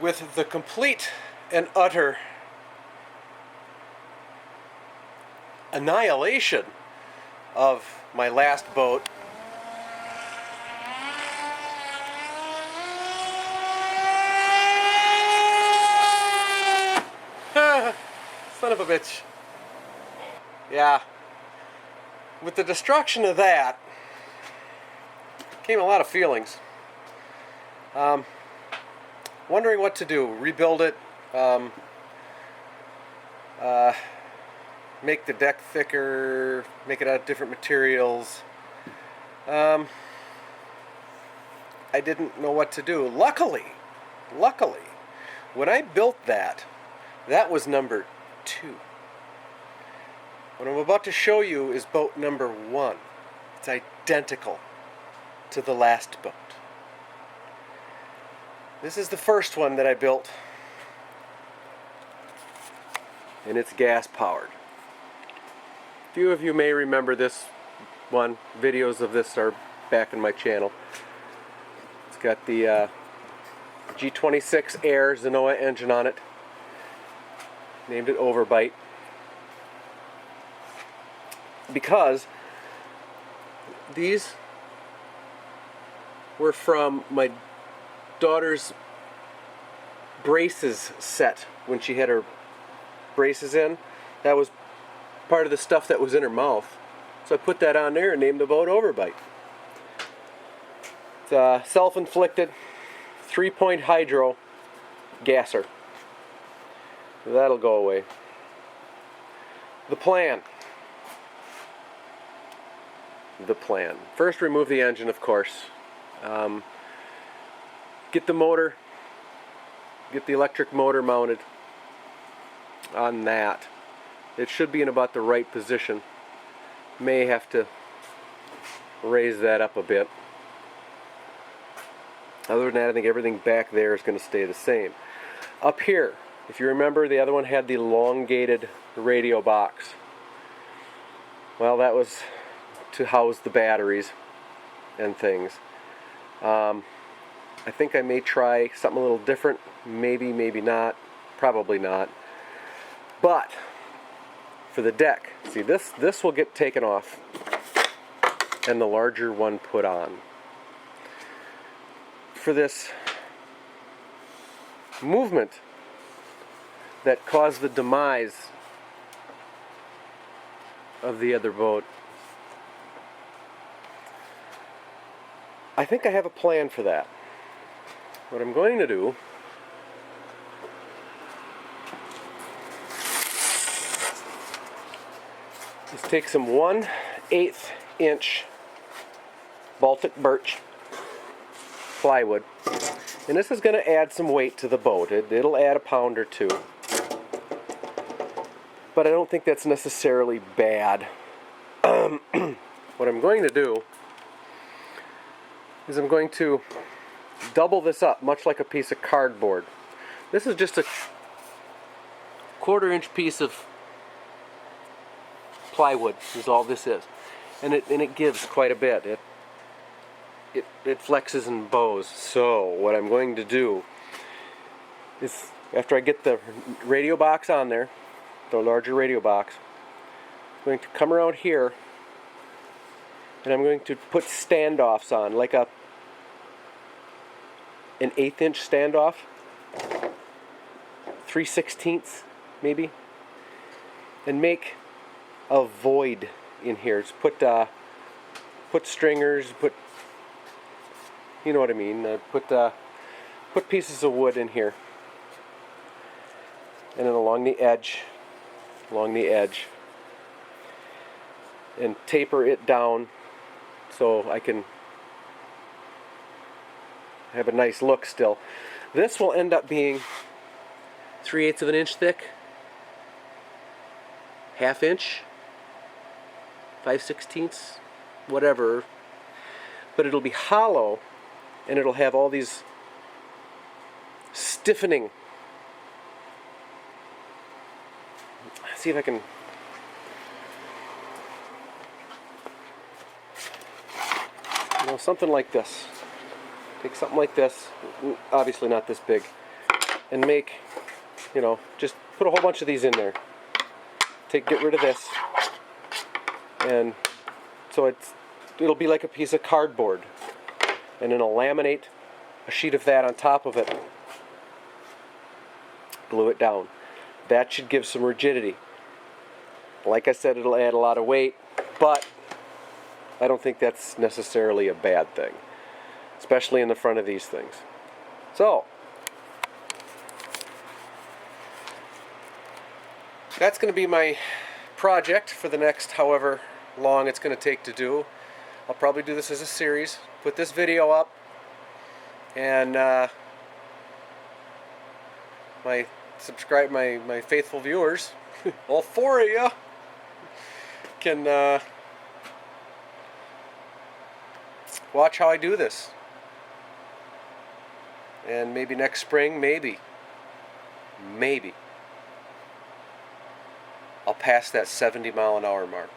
with the complete and utter annihilation of my last boat. Son of a bitch. Yeah. With the destruction of that came a lot of feelings. Wondering what to do. Rebuild it. Make the deck thicker. Make it out of different materials. I didn't know what to do. Luckily, when I built that was number 2. What I'm about to show you is boat number 1. It's identical to the last boat. This is the first one that I built, and it's gas powered. A few of you may remember this one. Videos of this are back in my channel. It's got the G26 Air Zenoa engine on it. Named it Overbite because these were from my daughter's braces set when she had her braces in. That was part of the stuff that was in her mouth. So I put that on there and named the boat Overbite. It's a self-inflicted 3-point hydro gasser. That'll go away. The plan. First, remove the engine, of course. Get the motor, get the electric motor mounted on that. It should be in about the right position. May have to raise that up a bit. Other than that, I think everything back there is going to stay the same. Up here, if you remember, the other one had the elongated radio box. Well, that was to house the batteries and things. I think I may try something a little different. Maybe, maybe not. Probably not. But for the deck, see, this will get taken off and the larger one put on. For this movement that caused the demise of the other boat, I think I have a plan for that. What I'm going to do is take some 1/8 inch Baltic birch plywood, and this is going to add some weight to the boat. It'll add a pound or two, but I don't think that's necessarily bad. What I'm going to do is I'm going to double this up, much like a piece of cardboard. This is just a 1/4 inch piece of plywood is all this is, and it gives quite a bit. It flexes and bows. So what I'm going to do is, after I get the radio box on there, the larger radio box, I'm going to come around here and I'm going to put standoffs on, like an 1/8 inch standoff, 3/16 maybe, and make a void in here. Just put stringers, you know what I mean. Put pieces of wood in here, and then along the edge, and taper it down so I can have a nice look still. This will end up being 3/8 of an inch thick, 1/2 inch, 5/16, whatever, but it'll be hollow and it'll have all these stiffening. Let's see if I can something like this. Take something like this, obviously not this big. and make, just put a whole bunch of these in there. Get rid of this, and so it'll be like a piece of cardboard, and then I'll laminate a sheet of that on top of it, glue it down. That should give some rigidity. Like I said, it'll add a lot of weight, but I don't think that's necessarily a bad thing, especially in the front of these things. So that's going to be my project for the next however long it's going to take to do. I'll probably do this as a series, put this video up, and my faithful viewers, all 4 of you, can watch how I do this. And maybe next spring, maybe I'll pass that 70-mile-an-hour mark.